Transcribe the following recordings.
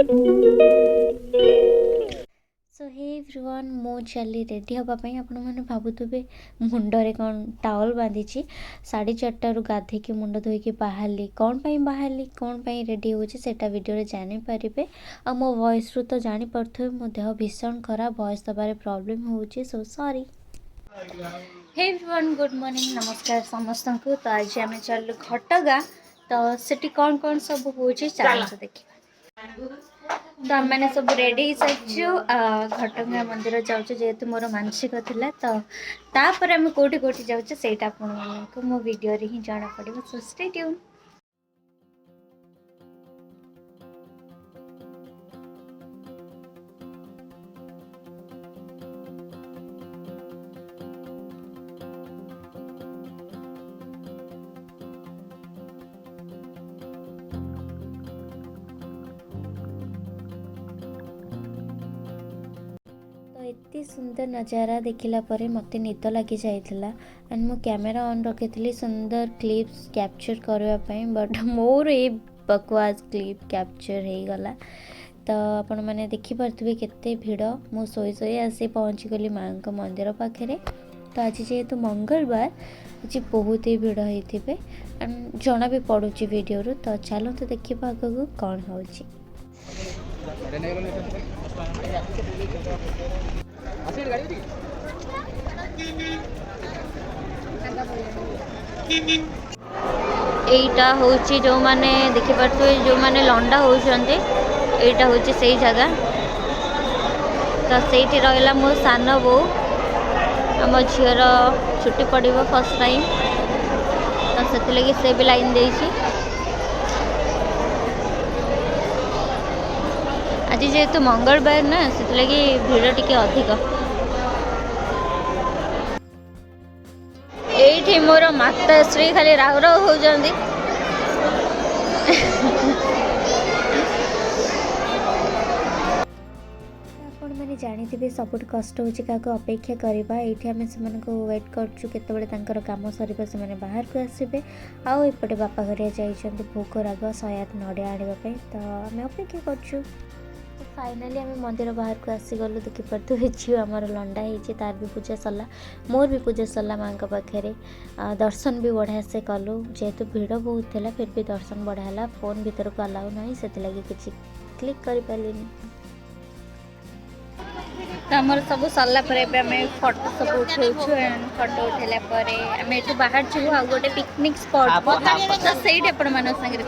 सो hey everyone मो चली ready हाँपाई आपण मैंने भावुवे मुंडरे कौन टावल बांधी 4:30 गाधेक मुंड धोईकी बाहरली कौन पाई बाहरली कौन पाई रेडी होटा वीडियो जानीपारे आ मो वॉइस रू तो जानीपे मो देह भीषण खराब वॉइस दबार प्रॉब्लम होची so sorry. Hey everyone good morning नमस्कार समस्त को। तो आज आम चलु घटगाँ तो सेठी कौन कौन सब हो देखिए। तो आम मैंने सब रेडी सारी घटगाँ मंदिर जाऊँ जेहेतु मोर मानसिक थिला तो तापर आम कौटी कौटी जाऊँ सेटा आपण मो वीडियो रे ही जाना पड़ो सो स्टे ट्यून। एते सुंदर नज़ारा देखला परे मते निद लगी जाइथिला एंड मो कैमेरा ऑन रखी सुंदर क्लिप्स कैप्चर करने बट मोर ए बकवास क्लिप कैप्चर हो गला। तो आपण मैंने देखिपे केते भिड़ मु सोई सोई आसी पहुँची गली माँ को मंदिर पाखे। तो आज जेहेतु मंगलवार आज बहुत ही भिड़ होते एंड जना भी पड़ुची वीडियो रू। तो चलते देखा आगू कौन हो। एटा होची जो माने देखि पारथुए जो माने लंडा होउछन्ते एटा होची सही जगह। तो सेठी रहला मो सान बो हम झीर छुट्टी पड़िबो फर्स्ट टाइम तो सेति लगी से भी लाइन देछि। आज जेहेतु मंगलवार ना से लगी भिड़ टिके अधिक। एठी मोर माता श्री खाली राव राव हो जांदी। आपण मैंने जानी सबुठ कष्ट हो अपेक्षा करवा ये आम से वेट करचु केतबेले तांकर काम सर से बाहर को आसबे आउ एपटे बापा घरिया जाइछन्ते भोग राग 108 नड़िया आने तो आम अपेक्षा करचु। तो फाइनाली आम मंदिर बाहर को आसीगलु देखिपे झील आमर लंडा होती तार भी पूजा सरला मोर भी पूजा सरला माँ पाखे दर्शन भी बढ़िया से कलु जेहेतु भिड़ बहुत थी फिर भी दर्शन बढ़िया है फोन भीतर को अलाउ ना से किसी क्लिक कर पारे। तो आमर सब सरला फोटो सब उठे फोटो उठेला आम ये बाहर जीव आ गोटे पिकनिक स्पॉट तो सही आपण मान सागर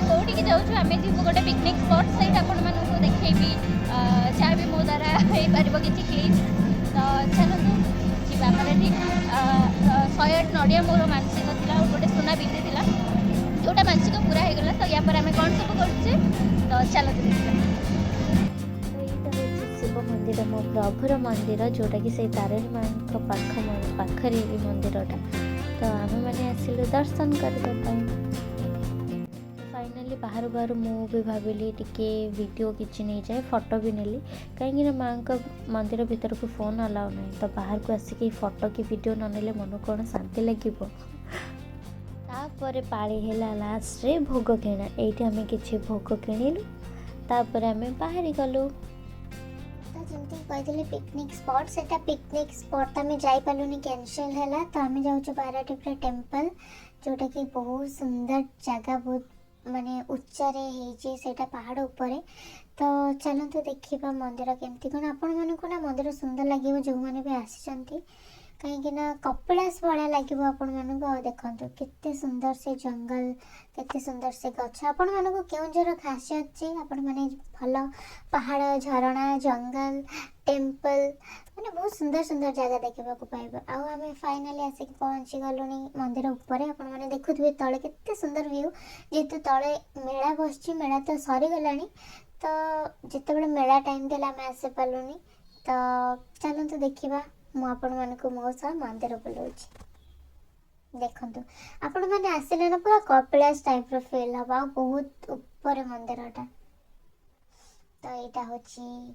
कौटी जाऊँ आम जीव गोटे पिकनिक स्पॉट से देखी जहाँ भी मो द्वारा हो पार किसी क्लिप तो चलते जी ठीक 108 नड़िया मोर मानसिक था गोटे सुना बिंदी था जोटा मानसिक पूरा हो गला। तो या पर आम कौन सब करे तो चलते देखा। शिव मंदिर मो प्रभुर मंदिर जोटा कि से तारिणी माँ पाखरे मंदिरटा तो आम मैंने आसिलु दर्शन करने। फाइनाली बाहर बाहर मुझे भाविली टिके वीडियो किसी नहीं जाए फोटो भी नेली कहीं माँ का मंदिर भीतर को फोन अलाउ ना तो बाहर को आसिक फोटो की वीडियो न नेले मन कौन शांति लगे। तापर पाली है लास्ट रे भोग किणा ये आम कि भोग किणिलु तापर आम बाहरी गलु। जमती कही पिकनिक स्पॉट से पिकनिक स्पॉट आम जापारूनी कैनसल है तो आम जाऊँ बाराटिप्रा टेम्पल जोटा कि बहुत सुंदर जगह बहुत माने उच्चारे होटा पहाड़ उपरे। तो चलते देखा मंदिर केमती कौन आपण मानक ना मंदिर सुंदर लगे जो मैंने भी आसी कहीं कपिलास भाया लगे आपण मानक देखु केते सुंदर से जंगल केते सुंदर से गछ आपण मानक केउंझर खासियत जे आपण माने भल पहाड़ झरणा जंगल टेम्पल माने बहुत सुंदर सुंदर जगह देखा पाइबा। आउ आम फाइनाली आसिक पहुँची गलुनी मंदिर उपरे आपण माने देखुथिबे तले केते सुंदर व्यू जेहेतु तले मेला बसछि मेला तो सरीगला तो जितेबाला मेला टाइम देला आम आसी पालुनी। तो चलते देखा मु आपण मानक मो सह मंदिर बुलाऊँ देखु आपण मैंने आसिले ना पूरा कपिलास टाइप फिल हम बहुत ऊपर मंदिरटा। तो यहाँ हूँ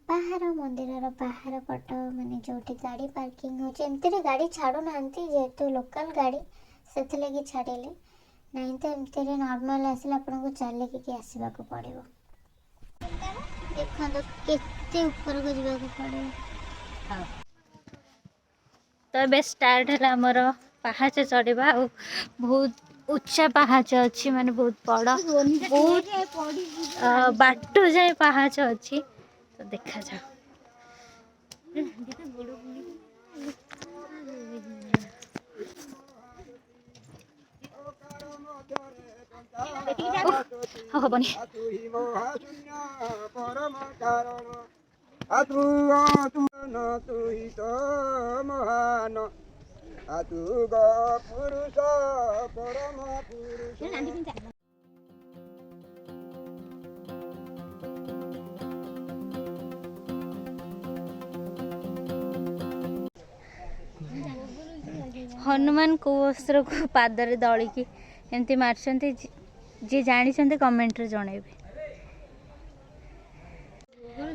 बाहर मंदिर बाहर पट माने जो गाड़ी पार्किंग हो एमती गाड़ी छाड़ू ना जेहेतु लोकल गाड़ी से लगी छाड़िले नहीं तो एमती नॉर्मल आसिले आपन को चलिक आसवा को पड़ो। देखो केते ऊपर को जीवा को पड़ो। तो ए स्टार्ट है आमर पहाच चढ़ा बहुत उच्चा पहाच अच्छी माने बहुत बड़ा बहुत बाट जाए पहाच अच्छी तो देखा जाओ। हबनी हनुमान को अस्त्र को पादरे दलिकी एमती मार्चंती जी जानी कमेंट रे जनइबे।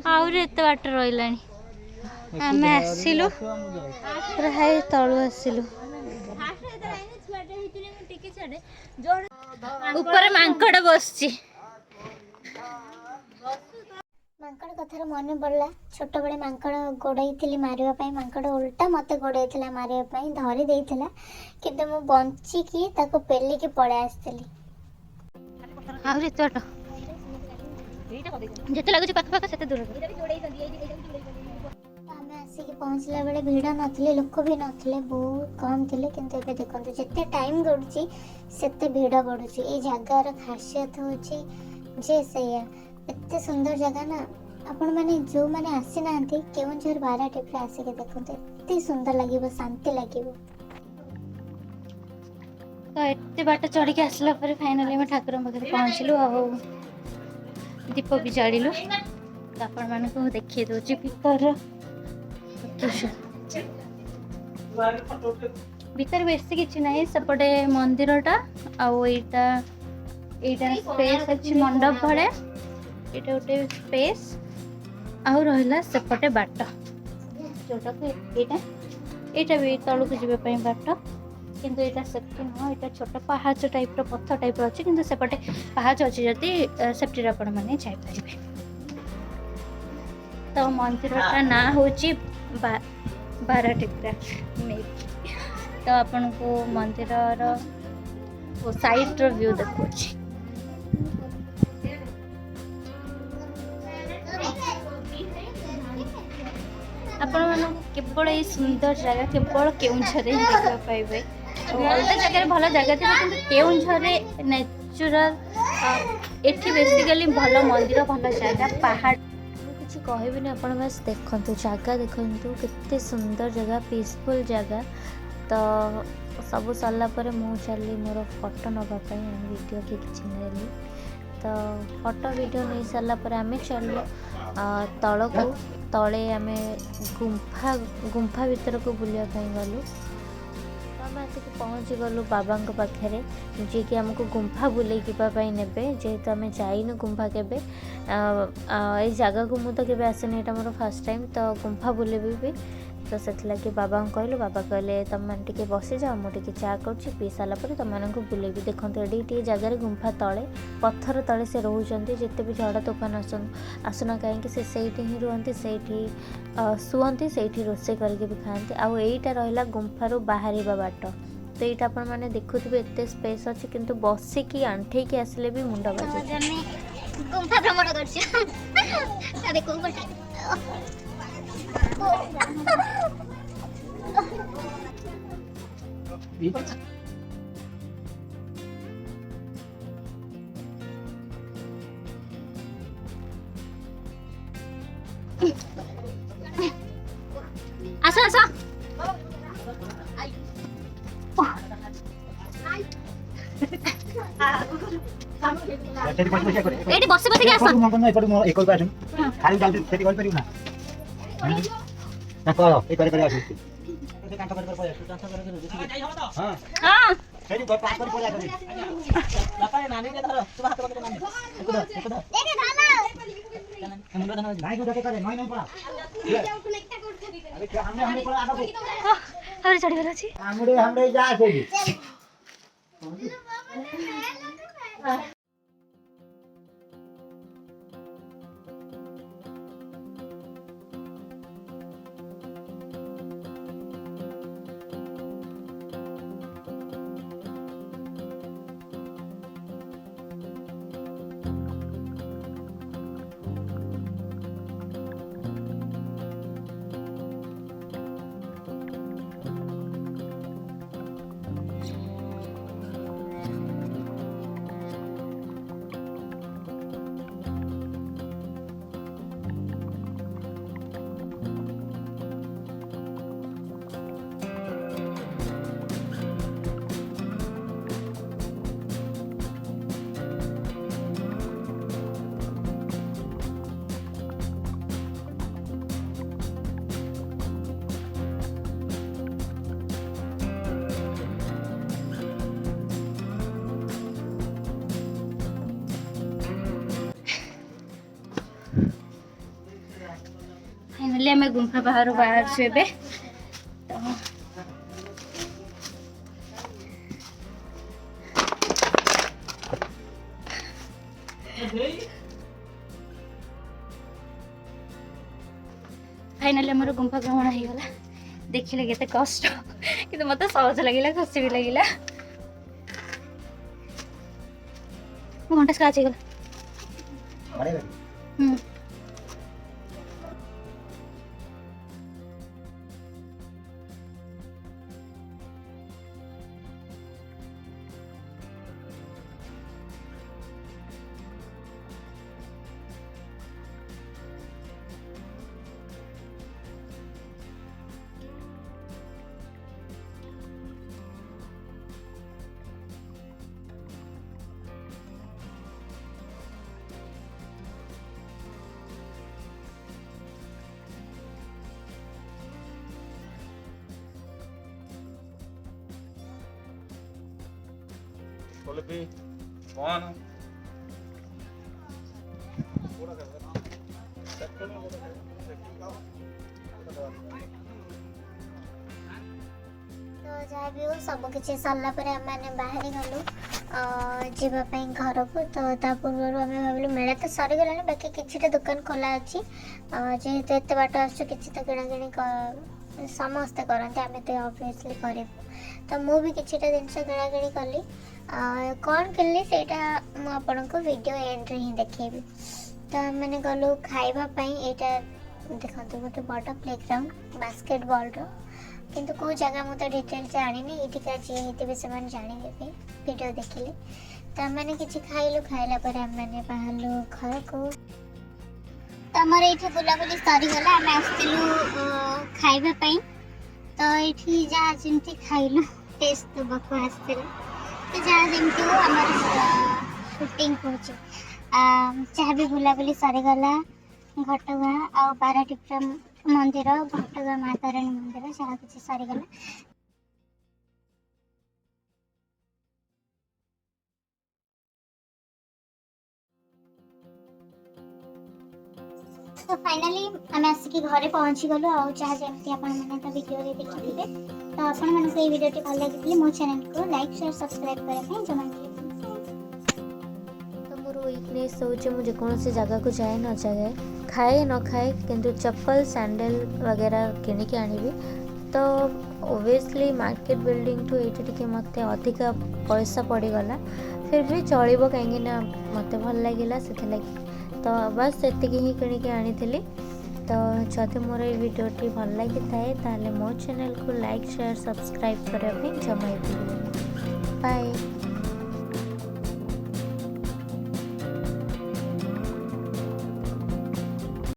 आउर एते बाट रहिलानी आमे आसिलु प्राय तळु आसिलु ऊपर मांकड़ बसची। मांकड़ कथार मन पड़ला छोट बड़े मांकड़ गोड़े मारिया पाई मांकड़ उल्टा मत गोड़े मारिया पाई धरी देइथिला किंतु मु बंची की ताको पेली की पळे आस्थिली। आउर एते बाट जेते लागुची पाख पाख सेते दूर आमे आसिक पहुँचला बेले भिड़ नथिले लोक भी नथिले बहुत कम थिले किंतु एबे देखंतु जेते टाइम गडुची सेते भिड़ बडुची। ए जगार खासियत होची जे सैया एते सुंदर जगह ना आपण माने जो माने आसी नांती केवंझर बारा टिपरे आसी के देखंतु एते सुंदर लागिवो शांति लागिवो। तो एते बाट चढ़ी के आसला पर फाइनली हम ठाकुर पाखे पहुँचलु आ दीप भी जाड़िलु तो आपण मानक देखिए दउची भीतर भीतर बेसी किछि नाही सेपटे मंदिरटा आईटा एटा स्पेस अछि मंडप भले एटा गोटे स्पेस आउ रहिला सेपटे बाट जोटा को एटा भी तळु को जिबे पई बाट किंतु एटा सेफ्टी न एटा छोटा पहाच टाइप रो पत्थर टाइप रो अछि किंतु सेपटे पहाच अछि जति सेफ्टी आपण माने जाय परिबे। तो मंदिरटा ना होची बारा टिपरा मे तो आपण को मंदिर रो साइड रो व्यू देखोची। आपण मन केवल ये सुंदर जगह केवल केउंझर रे देखा पाइबे अलग जगह भल जगह थे कि केउंझर नेचुरल एठी बेसिकली भल मंदिर भल जगह पहाड़ कुछ कहबी ना आपण बस देखंतु जगह देखंतु कितने सुंदर जगह पीसफुल जगह। तो सब सरला पर मु चली मोर फोटो नबा वीडियो के किछि नेली तो फोटो वीडियो नहीं सरला पर आमे चलू तल को तले आमे गुंफा गुंफा भीतर को बुलिया गलु आम आसिक पहुँची गलु बाबा पाखे जी कि आमको गुंफा बुले नेबे जेहेतु आम जाइनु गुंफा केबे ए जगह को मुझे केबे आसेनी एटा मोर फर्स्ट टाइम तो गुंफा बुलेबी भी तो से बाबा कहलु बाबा कहले तुम मैंने बसी जाओ मुझे चा कर पी सारापर तुम मानक बुलेबी देखते ये जगार गुंफा तले पत्थर तले से रोचे जिते भी झड़ तोफान आसुना कहीं से ही रुहति से शुअती से रोषे करके भी खाती आउ यहीटा रहा गुंफारू बाहर बाट तो ये आप मैंने देखुवे एत स्पेस अच्छी किंतु बसिकी आंठेकी आसिले भी मुंड गुंफा भ्रमण आसा आसा एटी बसे बसे के आसा मन एपड मो एकल बाजू खाली जाउ सेठी कर परिउ ना ना करो ए करे आसी से कांटा कर आसी कांटा कर हां हां सेठी कर पास कर आसी बापा नानी के धर तू हाथ पकड़ नानी एक दे धाना अरे चढ़ी गला छी हमरे जा से फाइनली आम गुंफा बाहर बाहर एबे तो फाइनली आम गुंफा भ्रमण हो गला देखिले केते कष्ट कि मत सहज लगे खुशी भी लगे घंटा स्क्राच हो गला कौन तो जहाँ भी हो सब किसी सरला पर आम बाहरी गलु जीवाई घर को तो पूर्व आम भाविलु मेला तो सरीगला बाकी किसी दुकान खोला अच्छी जेहेतु एत बाट आस कि तो किणाकिणी समस्ते करते आम तो ऑब्वियसली करूँ तो मुझे किसी जिनस किणाकिणी कली कौन किनली से आपको वीडियो एंड ही देखेबी तो मैंने गलु खावाई यहाँ देखो गोटे बड़ प्लेग्राउंड बास्केटबॉल किंतु कौ जगह मुझे डिटेल जानी ये जी होते से जानवे वीडियो देखिले तो मैंने किसी खाइलु खाइला पर आम मैंने बाहर घर को तो आमर ये बुलाबुली सरीगला आम आसलु खावाई तो ये जहाँ जमी खाइलु टेस्ट देवाक आसलु तो जहाँ जमी हो आम शूटिंग हो जहाँ भी बुलाबुली सरीगला घटगाँ आ पाराटीप मंदिर घटगाँ माँ तारिणी मंदिर जहाँ किसी सरीगला तो फाइनली आम आसिक घरे पहुँची गलु जहाँ जमी आपने तो वीडियो देखिए तो आपण ये वीडियो भल लगी मो चैनल को लाइक शेयर सब्सक्राइब करने जो तो मोर वीकनेस हो जेकोसी जगह को जाए न जाए खाए न खाए किंतु चप्पल सैंडल वगैरह किनिकी आनिबी तो ओबियसली मार्केट बिल्डिंग ठू ये मत अधिक पैसा पड़गला फिर भी चलो कहीं मत भल लगे से तो बस एतिकी ही किनिकी आनी तो जदि मोर ये वीडियोटी भल लगी थाए ताले मो चैनल को लाइक शेयर सब्सक्राइब करने जमा बाय।